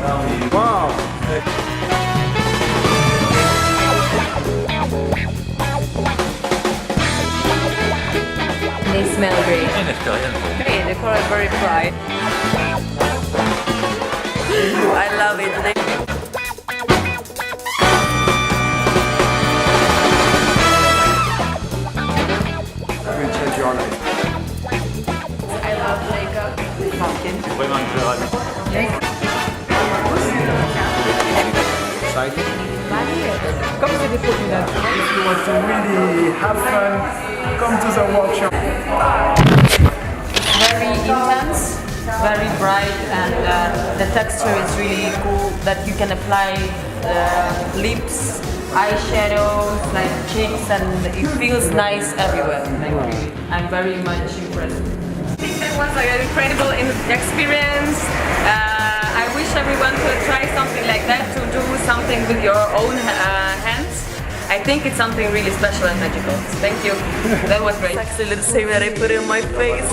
Wow. They smell great. Hey, the color is very bright. I love it. Will change your life. I love makeup. Pumpkin. Excited? Comme c'est des produits naturels. If you want to really have fun, come to the workshop. Very intense, very bright, and the texture is really cool that you can apply lips, eyeshadows, like cheeks, and it feels nice everywhere. Like really, I'm very much impressed. I think that was like an incredible experience. I wish everyone could try something like that, to do something with your own hands. I think it's something really special and magical. Thank you. That was great. Sexy little thing that I put in my face.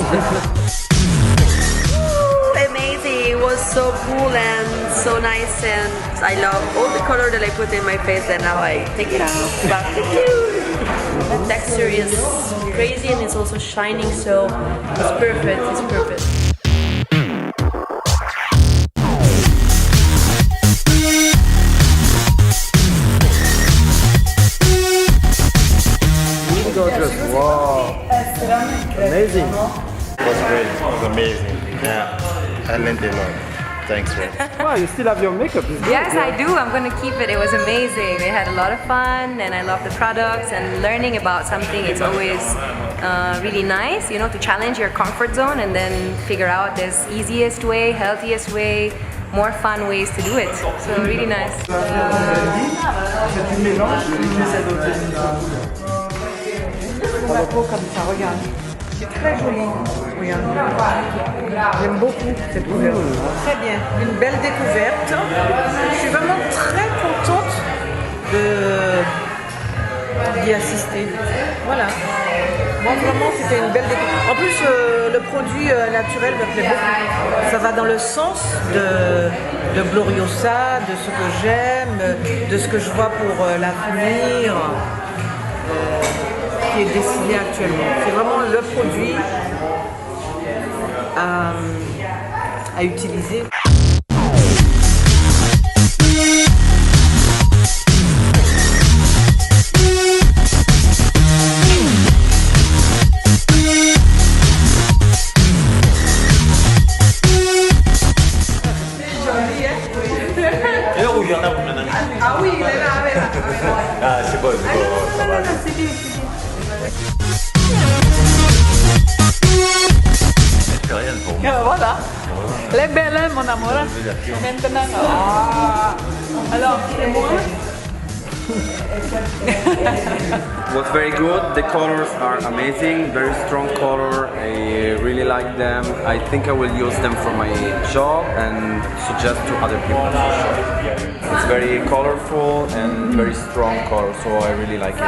Amazing. It was so cool and so nice, and I love all the color that I put in my face, and now I take it out. But thank you. The texture is crazy and it's also shining, so it's perfect. It's perfect. Gorgeous. Wow. Amazing. It was great. It was amazing. Yeah. I learned a lot. Thanks, Ray. Wow, you still have your makeup. It's good. Yes, I do. I'm gonna keep it. It was amazing. We had a lot of fun, and I love the products. And learning about something, it's always really nice, you know, to challenge your comfort zone and then figure out this easiest way, healthiest way, more fun ways to do it. So really nice. La peau comme ça, regarde. C'est très joli. Regarde. J'aime beaucoup cette couleur. Très bien. Une belle découverte. Je suis vraiment très contente d'y assister. Voilà. Moi vraiment c'était une belle découverte. En plus le produit naturel me plaît beaucoup. Ça va dans le sens de Gloriosa, de ce que j'aime, de ce que je vois pour l'avenir. Qui est dessiné actuellement. C'est vraiment le produit à utiliser. Et là où il y en a pour maintenant. Ah oui, il est là. Ah, c'est bon, ça va. C'est bien. Voilà. Les belles, mon amour. Maintenant. Ah. Alors, c'est moi. It was very good. The colors are amazing, very strong color. I really like them. I think I will use them for my job and suggest to other people for sure. It's very colorful and very strong color, so I really like it.